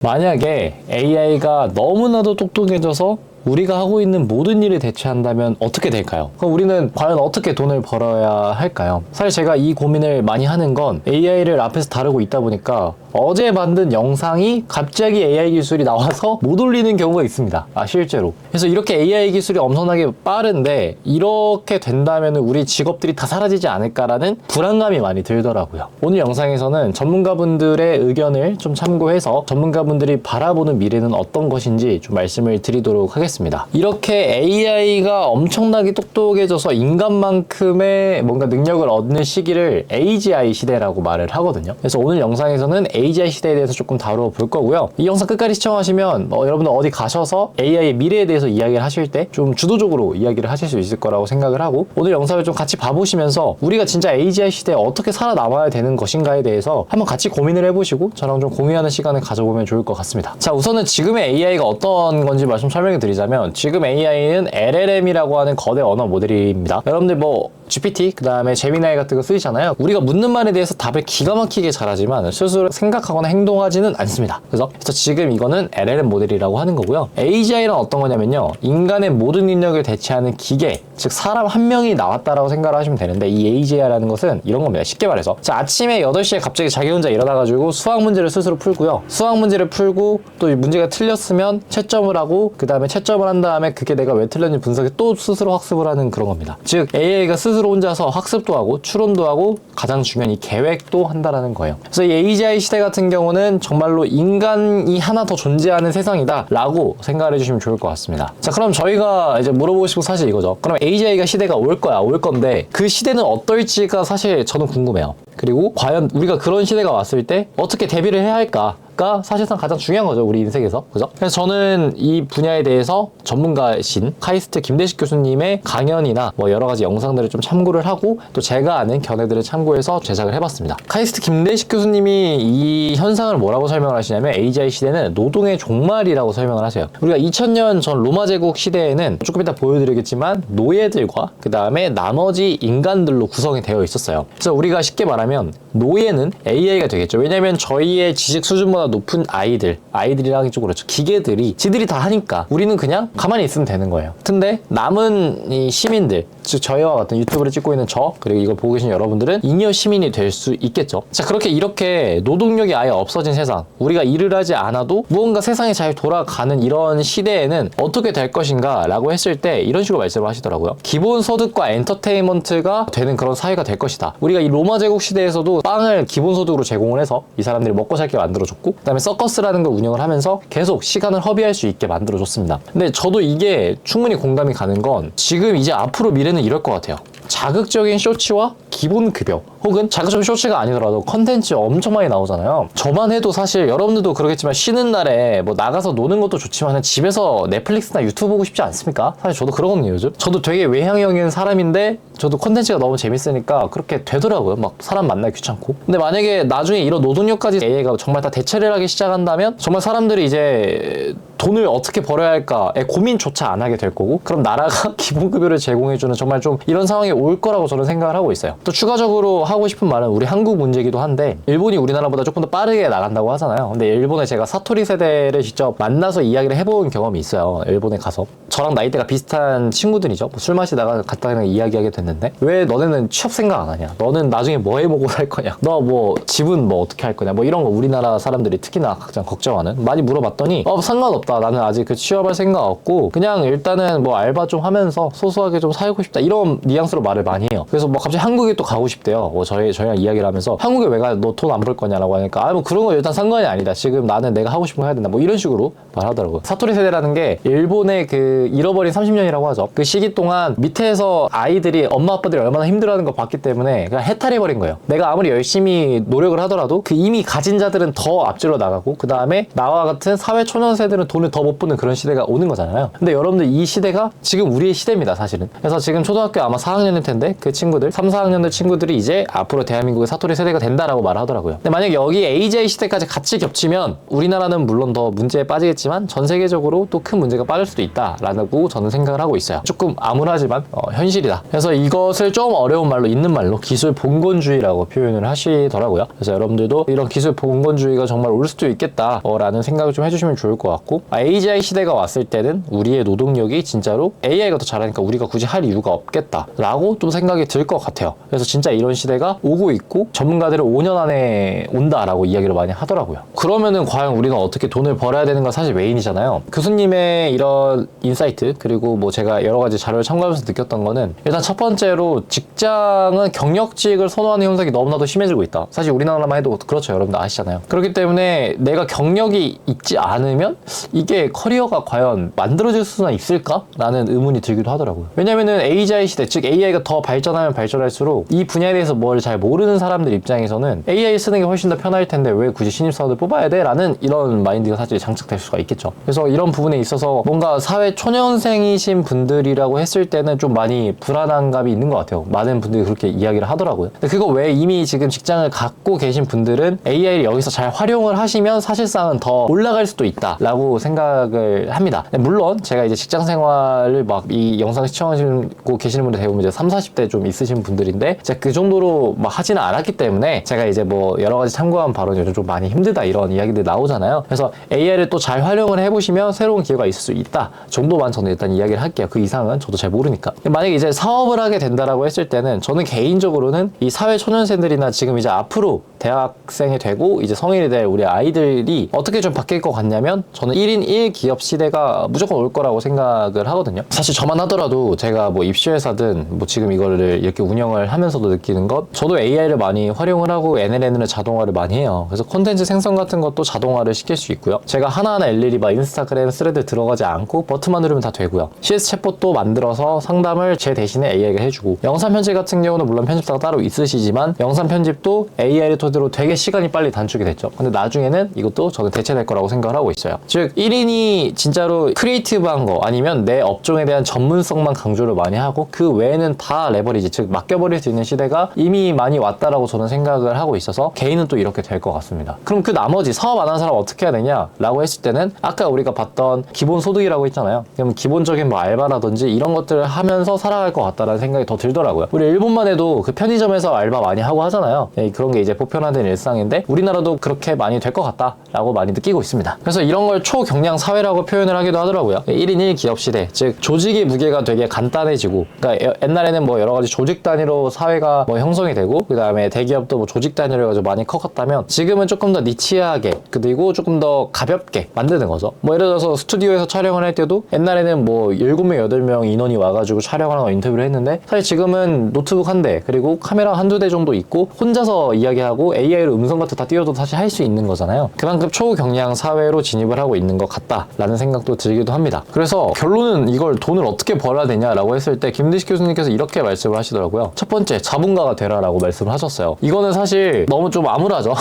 만약에 AI가 너무나도 똑똑해져서 우리가 하고 있는 모든 일을 대체한다면 어떻게 될까요? 그럼 우리는 과연 어떻게 돈을 벌어야 할까요? 사실 제가 이 고민을 많이 하는 건 AI를 앞에서 다루고 있다 보니까 어제 만든 영상이 갑자기 AI 기술이 나와서 못 올리는 경우가 있습니다. 실제로. 그래서 이렇게 AI 기술이 엄청나게 빠른데 이렇게 된다면 우리 직업들이 다 사라지지 않을까라는 불안감이 많이 들더라고요. 오늘 영상에서는 전문가분들의 의견을 좀 참고해서 전문가분들이 바라보는 미래는 어떤 것인지 좀 말씀을 드리도록 하겠습니다. 이렇게 AI가 엄청나게 똑똑해져서 인간만큼의 뭔가 능력을 얻는 시기를 AGI 시대라고 말을 하거든요. 그래서 오늘 영상에서는 AGI 시대에 대해서 조금 다뤄볼 거고요. 이 영상 끝까지 시청하시면 여러분들 어디 가셔서 AI의 미래에 대해서 이야기를 하실 때 좀 주도적으로 이야기를 하실 수 있을 거라고 생각을 하고, 오늘 영상을 좀 같이 봐보시면서 우리가 진짜 AGI 시대에 어떻게 살아남아야 되는 것인가에 대해서 한번 같이 고민을 해보시고 저랑 좀 공유하는 시간을 가져보면 좋을 것 같습니다. 자, 우선은 지금의 AI가 어떤 건지 말씀 설명해 드리자면, 지금 AI는 LLM이라고 하는 거대 언어 모델입니다. 여러분들 뭐 GPT, 그 다음에 제미나이 같은 거 쓰시잖아요. 우리가 묻는 말에 대해서 답을 기가 막히게 잘하지만 스스로 생각하거나 행동하지는 않습니다. 그래서 지금 이거는 LLM 모델이라고 하는 거고요. AGI는 어떤 거냐면요, 인간의 모든 능력을 대체하는 기계, 즉 사람 한 명이 나왔다라고 생각을 하시면 되는데, 이 AGI라는 것은 이런 겁니다. 쉽게 말해서 자, 아침에 8시에 갑자기 자기 혼자 일어나가지고 수학 문제를 스스로 풀고요. 수학 문제를 풀고 또 문제가 틀렸으면 채점을 하고, 그 다음에 채점을 한 다음에 그게 내가 왜 틀렸는지 분석해 또 스스로 학습을 하는 그런 겁니다. 즉 AI가 스스로 혼자서 학습도 하고 추론도 하고 가장 중요한 이 계획도 한다라는 거예요. 그래서 이 AGI 시대 같은 경우는 정말로 인간이 하나 더 존재하는 세상이다 라고 생각을 해주시면 좋을 것 같습니다. 자, 그럼 저희가 이제 물어보고 싶은 사실 이거죠. 그럼 AGI가 시대가 올 건데 그 시대는 어떨지가 사실 저는 궁금해요. 그리고 과연 우리가 그런 시대가 왔을 때 어떻게 대비를 해야 할까? 가 사실상 가장 중요한 거죠, 우리 인생에서. 그죠? 그래서 저는 이 분야에 대해서 전문가이신 카이스트 김대식 교수님의 강연이나 뭐 여러 가지 영상들을 좀 참고를 하고, 또 제가 아는 견해들을 참고해서 제작을 해봤습니다. 카이스트 김대식 교수님이 이 현상을 뭐라고 설명을 하시냐면, AGI 시대는 노동의 종말이라고 설명을 하세요. 우리가 2000년 전 로마 제국 시대에는 조금 이따 보여드리겠지만 노예들과 그 다음에 나머지 인간들로 구성이 되어 있었어요. 그래서 우리가 쉽게 말하면 노예는 AI가 되겠죠. 왜냐면 저희의 지식 수준보다 높은 아이들이랑 하기 좀 그렇죠. 기계들이 지들이 다 하니까 우리는 그냥 가만히 있으면 되는 거예요. 근데 남은 이 시민들, 즉 저희와 같은 유튜브를 찍고 있는 저, 그리고 이걸 보고 계신 여러분들은 잉여 시민이 될 수 있겠죠. 자, 이렇게 노동력이 아예 없어진 세상, 우리가 일을 하지 않아도 무언가 세상이 잘 돌아가는 이런 시대에는 어떻게 될 것인가 라고 했을 때 이런 식으로 말씀을 하시더라고요. 기본소득과 엔터테인먼트가 되는 그런 사회가 될 것이다. 우리가 이 로마 제국 시대에서도 빵을 기본소득으로 제공을 해서 이 사람들이 먹고 살게 만들어줬고, 그 다음에 서커스라는 걸 운영을 하면서 계속 시간을 허비할 수 있게 만들어줬습니다. 근데 저도 이게 충분히 공감이 가는 건, 지금 이제 앞으로 미래는 이럴 것 같아요. 자극적인 쇼츠와 기본 급여, 혹은 자극적인 쇼츠가 아니더라도 컨텐츠 엄청 많이 나오잖아요. 저만 해도 사실 여러분들도 그러겠지만 쉬는 날에 뭐 나가서 노는 것도 좋지만 집에서 넷플릭스나 유튜브 보고 싶지 않습니까? 사실 저도 그러거든요, 요즘. 저도 되게 외향형인 사람인데 저도 컨텐츠가 너무 재밌으니까 그렇게 되더라고요. 막 사람 만나기 귀찮고. 근데 만약에 나중에 이런 노동력까지 AI가 정말 다 대체를 하기 시작한다면 정말 사람들이 이제 돈을 어떻게 벌어야 할까에 고민조차 안 하게 될 거고, 그럼 나라가 기본급여를 제공해주는 정말 좀 이런 상황이 올 거라고 저는 생각을 하고 있어요. 또 추가적으로 하고 싶은 말은 우리 한국 문제이기도 한데, 일본이 우리나라보다 조금 더 빠르게 나간다고 하잖아요. 근데 일본에 제가 사토리 세대를 직접 만나서 이야기를 해본 경험이 있어요. 일본에 가서. 저랑 나이대가 비슷한 친구들이죠. 술 마시다가 갔다가 이야기하게 됐는데, 왜 너네는 취업 생각 안 하냐? 너는 나중에 뭐 해먹고 살 거냐? 너 뭐 집은 뭐 어떻게 할 거냐? 뭐 이런 거 우리나라 사람들이 특히나 가장 걱정하는, 많이 물어봤더니 상관없다. 나는 아직 그 취업할 생각 없고 그냥 일단은 뭐 알바 좀 하면서 소소하게 좀 살고 싶다, 이런 뉘앙스로 말을 많이 해요. 그래서 뭐 갑자기 한국에 또 가고 싶대요. 뭐 저희랑 이야기를 하면서 한국에 왜 가? 너 돈 안 벌 거냐라고 하니까 뭐 그런 거 일단 상관이 아니다. 지금 나는 내가 하고 싶은 거 해야 된다. 뭐 이런 식으로 말하더라고요. 사토리 세대라는 게 일본의 그 잃어버린 30년이라고 하죠. 그 시기 동안 밑에서 아이들이 엄마 아빠들이 얼마나 힘들어하는 걸 봤기 때문에 그냥 해탈해버린 거예요. 내가 아무리 열심히 노력을 하더라도 그 이미 가진 자들은 더 앞질러 나가고, 그 다음에 나와 같은 사회 초년 세대는 돈을 더 못 버는 그런 시대가 오는 거잖아요. 근데 여러분들 이 시대가 지금 우리의 시대입니다, 사실은. 그래서 지금 초등학교 아마 4학년일 텐데 그 친구들, 3, 4학년들 친구들이 이제 앞으로 대한민국의 사토리 세대가 된다라고 말하더라고요. 근데 만약 여기 AGI 시대까지 같이 겹치면 우리나라는 물론 더 문제에 빠지겠지만 전 세계적으로 또 큰 문제가 빠질 수도 있다라는 라고 저는 생각을 하고 있어요. 조금 암울하지만 현실이다. 그래서 이것을 좀 어려운 말로 있는 말로 기술 봉건주의라고 표현을 하시더라고요. 그래서 여러분들도 이런 기술 봉건주의가 정말 올 수도 있겠다 라는 생각을 좀 해주시면 좋을 것 같고, AGI 시대가 왔을 때는 우리의 노동력이 진짜로 AI가 더 잘하니까 우리가 굳이 할 이유가 없겠다 라고 좀 생각이 들 것 같아요. 그래서 진짜 이런 시대가 오고 있고 전문가들은 5년 안에 온다라고 이야기를 많이 하더라고요. 그러면은 과연 우리가 어떻게 돈을 벌어야 되는 건 사실 메인이잖아요. 교수님의 이런 인사이트, 그리고 뭐 제가 여러 가지 자료를 참고하면서 느꼈던 거는, 일단 첫 번째로 직장은 경력직을 선호하는 현상이 너무나도 심해지고 있다. 사실 우리나라만 해도 그렇죠. 여러분들 아시잖아요. 그렇기 때문에 내가 경력이 있지 않으면 이게 커리어가 과연 만들어질 수는 있을까? 라는 의문이 들기도 하더라고요. 왜냐면은 AGI 시대, 즉 AI가 더 발전하면 발전할수록 이 분야에 대해서 뭘 잘 모르는 사람들 입장에서는 AI 쓰는 게 훨씬 더 편할 텐데 왜 굳이 신입사원을 뽑아야 돼? 라는 이런 마인드가 사실 장착될 수가 있겠죠. 그래서 이런 부분에 있어서 뭔가 사회 초년생이신 분들이라고 했을 때는 좀 많이 불안한 감이 있는 것 같아요. 많은 분들이 그렇게 이야기를 하더라고요. 근데 그거 외에 이미 지금 직장을 갖고 계신 분들은 AI를 여기서 잘 활용을 하시면 사실상은 더 올라갈 수도 있다라고 생각을 합니다. 물론 제가 이제 직장 생활을 막 이 영상 시청하시고 계시는 분들 대부분 이제 30, 40대 좀 있으신 분들인데 제가 그 정도로 막 하지는 않았기 때문에 제가 이제 뭐 여러 가지 참고한 바로 요즘 좀 많이 힘들다 이런 이야기들이 나오잖아요. 그래서 AI를 또 잘 활용을 해보시면 새로운 기회가 있을 수 있다 정도만 저는 일단 이야기를 할게요. 그 이상은 저도 잘 모르니까. 만약에 이제 사업을 하게 된다라고 했을 때는 저는 개인적으로는 이 사회 초년생들이나 지금 이제 앞으로 대학생이 되고 이제 성인이 될 우리 아이들이 어떻게 좀 바뀔 것 같냐면, 저는 1인 1기업 시대가 무조건 올 거라고 생각을 하거든요. 사실 저만 하더라도 제가 뭐 입시회사든 뭐 지금 이거를 이렇게 운영을 하면서도 느끼는 것, 저도 AI를 많이 활용을 하고 NLN을 자동화를 많이 해요. 그래서 콘텐츠 생성 같은 것도 자동화를 시킬 수 있고요. 제가 하나하나 일일이 막 인스타그램 스레드 들어가지 않고 버튼만 누르면 다 되고요. CS 챗봇도 만들어서 상담을 제 대신에 AI가 해주고, 영상 편집 같은 경우는 물론 편집사가 따로 있으시지만 영상 편집도 AI를 토대로 되게 시간이 빨리 단축이 됐죠. 근데 나중에는 이것도 저는 대체될 거라고 생각을 하고 있어요. 즉 1인이 진짜로 크리에이티브한 거 아니면 내 업종에 대한 전문성만 강조를 많이 하고 그 외에는 다 레버리지, 즉 맡겨버릴 수 있는 시대가 이미 많이 왔다라고 저는 생각을 하고 있어서 개인은 또 이렇게 될 것 같습니다. 그럼 그 나머지 사업 안 하는 사람 어떻게 해야 되냐라고 했을 때는 아까 우리가 봤던 기본소득이라고 했잖아요. 그럼 기본적인 뭐 알바라든지 이런 것들을 하면서 살아갈 것 같다라는 생각이 더 들더라고요. 우리 일본만 해도 그 편의점에서 알바 많이 하고 하잖아요. 그런 게 이제 보편화된 일상인데 우리나라도 그렇게 많이 될 것 같다라고 많이 느끼고 있습니다. 그래서 이런 걸 초경량 사회라고 표현을 하기도 하더라고요. 1인 1기업 시대, 즉 조직의 무게가 되게 간단해지고, 그러니까 옛날에는 뭐 여러 가지 조직 단위로 사회가 뭐 형성이 되고 그 다음에 대기업도 뭐 조직 단위로 해가지고 많이 컸다면 지금은 조금 더 니치하게 그리고 조금 더 가볍게 만드는 거죠. 뭐 예를 들어서 스튜디오에서 촬영을 할 때도 옛날에는 뭐 7명, 8명 인원이 와가지고 촬영하거나 인터뷰를 했는데 사실 지금은 노트북 한 대 그리고 카메라 한두 대 정도 있고 혼자서 이야기하고 AI로 음성 같은 거 다 띄워도 사실 할 수 있는 거잖아요. 그만큼 초경량 사회로 진입을 하고 있는 것 같다라는 생각도 들기도 합니다. 그래서 결론은 이걸 돈을 어떻게 벌어야 되냐라고 했을 때 김대식 교수님께서 이렇게 말씀을 하시더라고요. 첫 번째, 자본가가 되라라고 말씀을 하셨어요. 이거는 사실 너무 좀 암울하죠.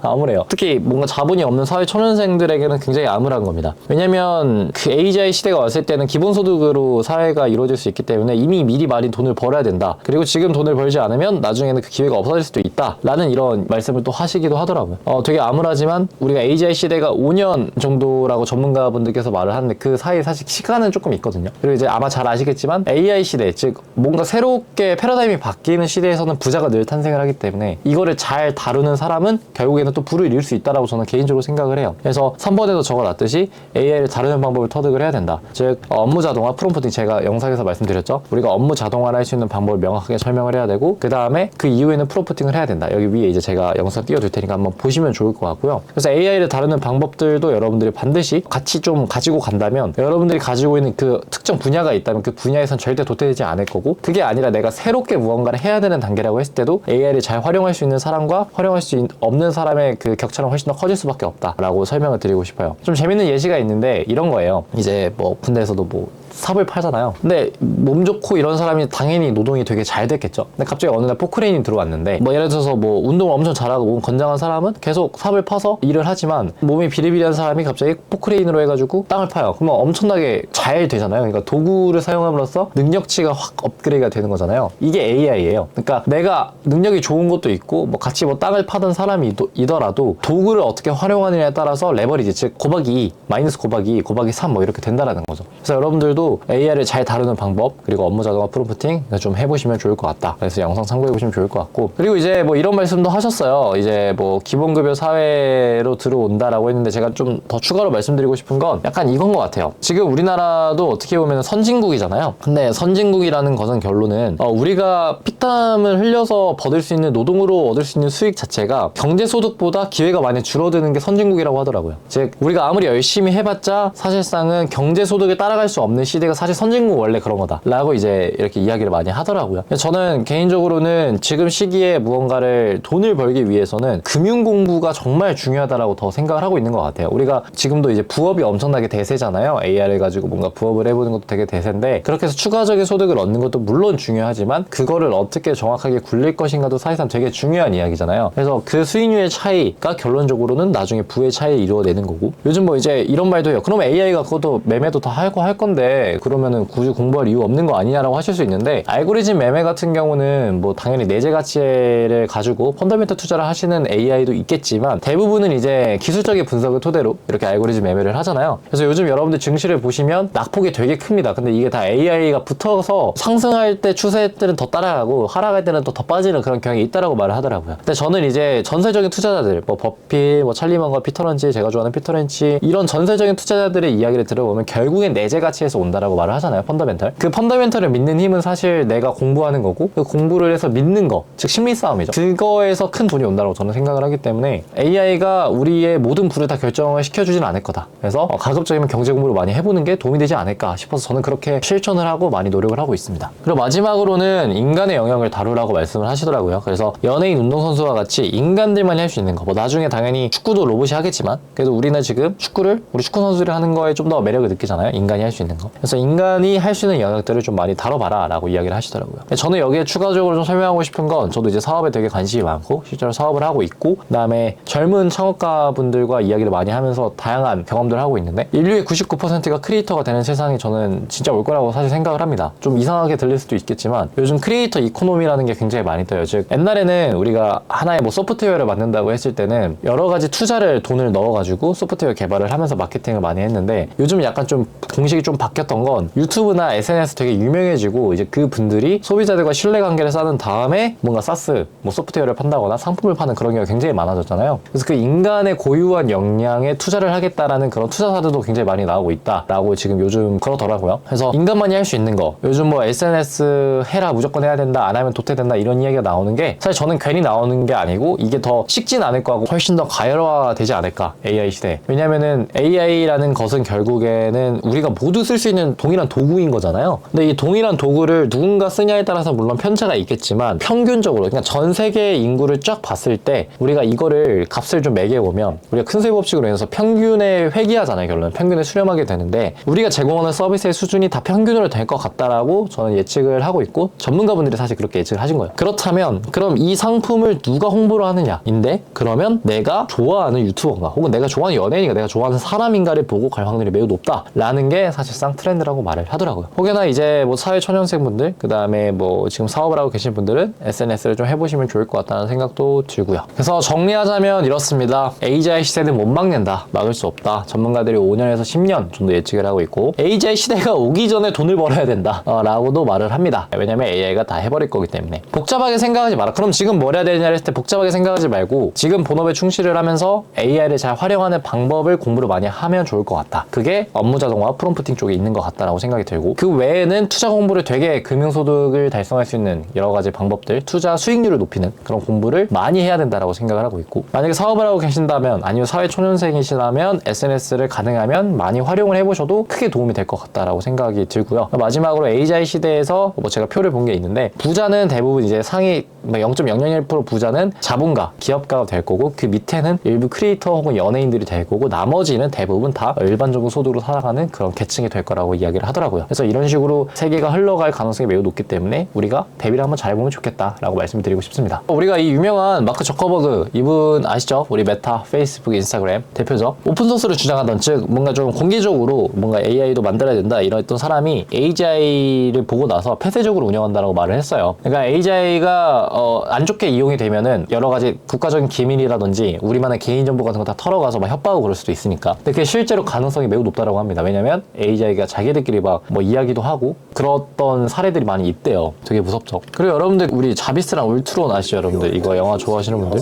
암울해요. 특히 뭔가 자본이 없는 사회 초년생들에게는 굉장히 암울한 겁니다. 왜냐면 그 AGI 시대가 왔을 때는 기본소득으로 사회가 이루어질 수 있기 때문에 이미 미리 많이 돈을 벌어야 된다. 그리고 지금 돈을 벌지 않으면 나중에는 그 기회가 없어질 수도 있다. 라는 이런 말씀을 또 하시기도 하더라고요. 되게 암울하지만 우리가 AGI 시대가 5년 정도라고 전문가분들께서 말을 하는데 그 사이에 사실 시간은 조금 있거든요. 그리고 이제 아마 잘 아시겠지만 AI 시대, 즉 뭔가 새롭게 패러다임이 바뀌는 시대에서는 부자가 늘 탄생을 하기 때문에 이거를 잘 다루는 사람은 결국에는 또 부를 이룰 수 있다라고 저는 개인적으로 생각을 해요. 그래서 3번에도 적어놨듯이 AI를 다루는 방법을 터득을 해야 된다. 즉 업무 자동화, 프롬프팅, 제가 영상에서 말씀드렸죠. 우리가 업무 자동화를 할 수 있는 방법을 명확하게 설명을 해야 되고 그 다음에 그 이후에는 프롬프팅을 해야 된다. 여기 위에 이제 제가 영상 띄워둘 테니까 한번 보시면 좋을 것 같고요. 그래서 AI를 다루는 방법들도 여러분들이 반드시 같이 좀 가지고 간다면, 여러분들이 가지고 있는 그 특정 분야가 있다면 그 분야에선 절대 도태되지 않을 거고, 그게 아니라 내가 새롭게 무언가를 해야 되는 단계라고 했을 때도 AI를 잘 활용할 수 있는 사람과 활용할 수 없는 사람의 그 격차는 훨씬 더 커질 수밖에 없다라고 설명을 드리고 싶어요. 좀 재밌는 예시가 있는데 이런 거예요. 이제 뭐 군대에서도 뭐 삽을 팔잖아요. 근데 몸 좋고 이런 사람이 당연히 노동이 되게 잘 됐겠죠. 근데 갑자기 어느 날 포크레인이 들어왔는데, 뭐 예를 들어서 뭐 운동을 엄청 잘하고 몸 건장한 사람은 계속 삽을 파서 일을 하지만 몸이 비리비리한 사람이 갑자기 포크레인으로 해가지고 땅을 파요. 그러면 엄청나게 잘 되잖아요. 그러니까 도구를 사용함으로써 능력치가 확 업그레이드가 되는 거잖아요. 이게 AI예요. 그러니까 내가 능력이 좋은 것도 있고 뭐 같이 뭐 땅을 파던 사람이더라도 도구를 어떻게 활용하느냐에 따라서 레버리지, 즉 곱하기 2, 마이너스 곱하기 2, 곱하기 3 뭐 이렇게 된다라는 거죠. 그래서 여러분들도 분들도 AI를 잘 다루는 방법 그리고 업무 자동화 프롬프팅 좀 해보시면 좋을 것 같다. 그래서 영상 참고해보시면 좋을 것 같고, 그리고 이제 뭐 이런 말씀도 하셨어요. 이제 뭐 기본급여 사회로 들어온다라고 했는데 제가 좀 더 추가로 말씀드리고 싶은 건 약간 이건 것 같아요. 지금 우리나라도 어떻게 보면 선진국이잖아요. 근데 선진국이라는 것은 결론은 우리가 피땀을 흘려서 받을 수 있는 노동으로 얻을 수 있는 수익 자체가 경제소득보다 기회가 많이 줄어드는 게 선진국이라고 하더라고요. 즉 우리가 아무리 열심히 해봤자 사실상은 경제소득에 따라갈 수 없는 시대가 사실 선진국 원래 그런 거다 라고 이제 이렇게 이야기를 많이 하더라고요. 저는 개인적으로는 지금 시기에 무언가를 돈을 벌기 위해서는 금융 공부가 정말 중요하다라고 더 생각을 하고 있는 것 같아요. 우리가 지금도 이제 부업이 엄청나게 대세잖아요. AI를 가지고 뭔가 부업을 해보는 것도 되게 대세인데, 그렇게 해서 추가적인 소득을 얻는 것도 물론 중요하지만 그거를 어떻게 정확하게 굴릴 것인가도 사실상 되게 중요한 이야기잖아요. 그래서 그 수익률의 차이가 결론적으로는 나중에 부의 차이를 이루어내는 거고, 요즘 뭐 이제 이런 말도 해요. 그럼 AI가 그것도 매매도 다 하고 할 건데 그러면은 굳이 공부할 이유 없는 거 아니냐라고 하실 수 있는데, 알고리즘 매매 같은 경우는 뭐 당연히 내재 가치를 가지고 펀더멘털 투자를 하시는 AI도 있겠지만 대부분은 이제 기술적인 분석을 토대로 이렇게 알고리즘 매매를 하잖아요. 그래서 요즘 여러분들 증시를 보시면 낙폭이 되게 큽니다. 근데 이게 다 AI가 붙어서 상승할 때 추세들은 더 따라가고 하락할 때는 또 더 빠지는 그런 경향이 있다라고 말을 하더라고요. 근데 저는 이제 전설적인 투자자들, 뭐 버핏, 뭐 찰리먼과 피터 런치, 제가 좋아하는 피터 런치, 이런 전설적인 투자자들의 이야기를 들어보면 결국엔 내재 가치에서 온다라고 말을 하잖아요. 펀더멘털. 그 펀더멘털을 믿는 힘은 사실 내가 공부하는 거고, 그 공부를 해서 믿는 거, 즉 심리 싸움이죠. 그거에서 큰 돈이 온다고 저는 생각을 하기 때문에 AI가 우리의 모든 부를 다 결정을 시켜주진 않을 거다. 그래서 가급적이면 경제 공부를 많이 해보는 게 도움이 되지 않을까 싶어서 저는 그렇게 실천을 하고 많이 노력을 하고 있습니다. 그리고 마지막으로는 인간의 영역을 다루라고 말씀을 하시더라고요. 그래서 연예인, 운동선수와 같이 인간들만이 할 수 있는 거, 뭐 나중에 당연히 축구도 로봇이 하겠지만 그래도 우리는 지금 축구를 우리 축구 선수들이 하는 거에 좀 더 매력을 느끼잖아요. 인간이 할 수 있는 거. 그래서 인간이 할 수 있는 영역들을 좀 많이 다뤄봐라 라고 이야기를 하시더라고요. 저는 여기에 추가적으로 좀 설명하고 싶은 건, 저도 이제 사업에 되게 관심이 많고 실제로 사업을 하고 있고, 그 다음에 젊은 창업가 분들과 이야기를 많이 하면서 다양한 경험들을 하고 있는데, 인류의 99%가 크리에이터가 되는 세상이 저는 진짜 올 거라고 사실 생각을 합니다. 좀 이상하게 들릴 수도 있겠지만 요즘 크리에이터 이코노미라는 게 굉장히 많이 떠요. 즉 옛날에는 우리가 하나의 뭐 소프트웨어를 만든다고 했을 때는 여러 가지 투자를 돈을 넣어가지고 소프트웨어 개발을 하면서 마케팅을 많이 했는데, 요즘 약간 좀 공식이 좀 바뀌었던 건 유튜브나 SNS 되게 유명해지고 이제 그 분들이 소비자들과 신뢰관계를 쌓은 다음에 뭔가 사스 뭐 소프트웨어를 판다거나 상품을 파는 그런 경우가 굉장히 많아졌잖아요. 그래서 그 인간의 고유한 역량에 투자를 하겠다라는 그런 투자사들도 굉장히 많이 나오고 있다라고 지금 요즘 그러더라고요. 그래서 인간만이 할 수 있는 거, 요즘 뭐 SNS 해라, 무조건 해야 된다, 안 하면 도태된다 이런 이야기가 나오는 게 사실 저는 괜히 나오는 게 아니고 이게 더 식진 않을 거고 훨씬 더 가열화되지 않을까, AI 시대. 왜냐면은 AI라는 것은 결국에는 우리가 모두 쓸 수 있는 동일한 도구인 거잖아요. 근데 이 동일한 도구를 누군가 쓰냐에 따라서 물론 편차가 있겠지만 평균적으로 그냥 전 세계의 인구를 쫙 봤을 때 우리가 이거를 값을 좀 매겨보면 우리가 큰 수의 법칙으로 인해서 평균에 회귀하잖아요. 결론은 평균에 수렴하게 되는데, 우리가 제공하는 서비스의 수준이 다 평균으로 될 것 같다라고 저는 예측을 하고 있고, 전문가분들이 사실 그렇게 예측을 하신 거예요. 그렇다면 그럼 이 상품을 누가 홍보를 하느냐인데, 그러면 내가 좋아하는 유튜버인가 혹은 내가 좋아하는 연예인인가 내가 좋아하는 사람인가를 보고 갈 확률이 매우 높다라는 게 사실상 트렌드라고 말을 하더라고요. 혹여나 이제 뭐 사회 초년생분들, 그 다음에 뭐 지금 사업을 하고 계신 분들은 SNS를 좀 해보시면 좋을 것 같다는 생각도 들고요. 그래서 정리하자면 이렇습니다. AGI 시대는 못 막는다, 막을 수 없다. 전문가들이 5년에서 10년 정도 예측을 하고 있고, AGI 시대가 오기 전에 돈을 벌어야 된다 라고도 말을 합니다. 왜냐면 AI가 다 해버릴 거기 때문에. 복잡하게 생각하지 마라. 그럼 지금 뭘 해야 되느냐 했을 때 복잡하게 생각하지 말고 지금 본업에 충실을 하면서 AI를 잘 활용하는 방법을 공부를 많이 하면 좋을 것 같다. 그게 업무 자동화 프롬프팅 쪽에 있는 것 같다라고 생각이 들고, 그 외에는 투자 공부를 되게 금융소득을 달성할 수 있는 여러 가지 방법들, 투자 수익률을 높이는 그런 공부를 많이 해야 된다라고 생각을 하고 있고, 만약에 사업을 하고 계신다면 아니면 사회 초년생이시라면 SNS를 가능하면 많이 활용을 해보셔도 크게 도움이 될 것 같다라고 생각이 들고요. 마지막으로 AGI 시대에서 뭐 제가 표를 본 게 있는데, 부자는 대부분 이제 상위 0.001% 부자는 자본가, 기업가가 될 거고, 그 밑에는 일부 크리에이터 혹은 연예인들이 될 거고, 나머지는 대부분 다 일반적인 소득으로 살아가는 그런 계층이 될 거라고 이야기를 하더라고요. 그래서 이런 식으로 세계가 흘러갈 가능성이 매우 높기 때문에 우리가 대비를 한번 잘 보면 좋겠다라고 말씀드리고 싶습니다. 우리가 이 유명한 마크 저커버그, 이분 아시죠? 우리 메타, 페이스북, 인스타그램 대표죠. 오픈소스를 주장하던, 즉 뭔가 좀 공개적으로 뭔가 AI도 만들어야 된다 이런 사람이 AGI를 보고 나서 폐쇄적으로 운영한다라고 말을 했어요. 그러니까 AGI가 안 좋게 이용이 되면은 여러 가지 국가적인 기밀이라든지 우리만의 개인정보 같은 거 다 털어가서 막 협박하고 그럴 수도 있으니까. 근데 그게 실제로 가능성이 매우 높다라고 합니다. 왜냐면 AGI가 자기들끼리 막 뭐 이야기도 하고 그랬던 사례들이 많이 있대요. 되게 무섭죠. 그리고 여러분들 우리 자비스랑 울트론 아시죠? 여러분들 이거 영화 좋아하시는 분들?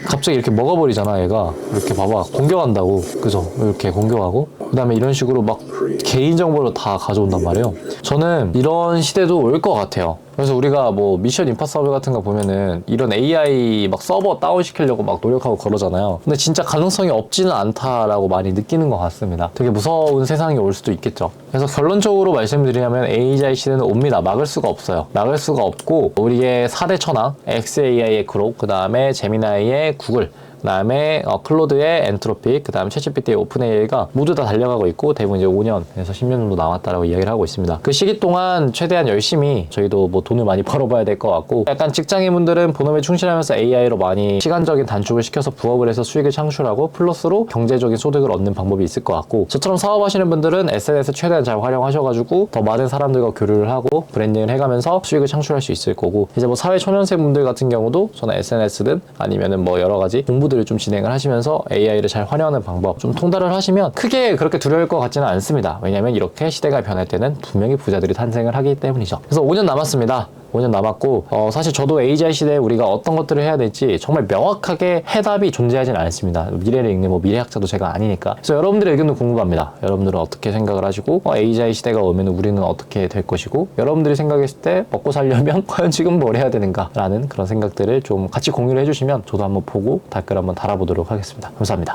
갑자기 이렇게 먹어버리잖아. 얘가 이렇게 봐봐, 공격한다고. 그죠? 이렇게 공격하고 그 다음에 이런 식으로 막 개인정보를 다 가져온단 말이에요. 저는 이런 시대도 올 것 같아요. 그래서 우리가 뭐 미션 임파서블 같은 거 보면은 이런 AI 막 서버 다운 시키려고 막 노력하고 그러잖아요. 근데 진짜 가능성이 없지는 않다라고 많이 느끼는 것 같습니다. 되게 무서운 세상이 올 수도 있겠죠. 그래서 결론적으로 말씀드리자면 AI 시대는 옵니다. 막을 수가 없어요. 막을 수가 없고 우리의 4대 천왕 xAI의 그록, 그 다음에 제미나이의 구글, 그 다음에 클로드의 엔트로픽, 그 다음에 챗GPT의 오픈AI가 모두 다 달려가고 있고 대부분 이제 5년에서 10년 정도 남았다라고 이야기를 하고 있습니다. 그 시기 동안 최대한 열심히 저희도 뭐 돈을 많이 벌어봐야 될 것 같고, 약간 직장인분들은 본업에 충실하면서 AI로 많이 시간적인 단축을 시켜서 부업을 해서 수익을 창출하고 플러스로 경제적인 소득을 얻는 방법이 있을 것 같고, 저처럼 사업하시는 분들은 SNS 최대한 잘 활용하셔가지고 더 많은 사람들과 교류를 하고 브랜딩을 해가면서 수익을 창출할 수 있을 거고, 이제 뭐 사회 초년생 분들 같은 경우도 저는 SNS든 아니면은 뭐 여러 가지 공부들을 좀 진행을 하시면서 AI를 잘 활용하는 방법 좀 통달을 하시면 크게 그렇게 두려울 것 같지는 않습니다. 왜냐면 이렇게 시대가 변할 때는 분명히 부자들이 탄생을 하기 때문이죠. 그래서 5년 남았습니다. 5년 남았고 사실 저도 AGI 시대에 우리가 어떤 것들을 해야 될지 정말 명확하게 해답이 존재하지는 않습니다. 미래를 읽는 뭐 미래학자도 제가 아니니까. 그래서 여러분들의 의견도 궁금합니다. 여러분들은 어떻게 생각을 하시고 AGI 시대가 오면 우리는 어떻게 될 것이고, 여러분들이 생각했을 때 먹고 살려면 과연 지금 뭘 해야 되는가 라는 그런 생각들을 좀 같이 공유를 해주시면 저도 한번 보고 댓글 한번 달아보도록 하겠습니다. 감사합니다.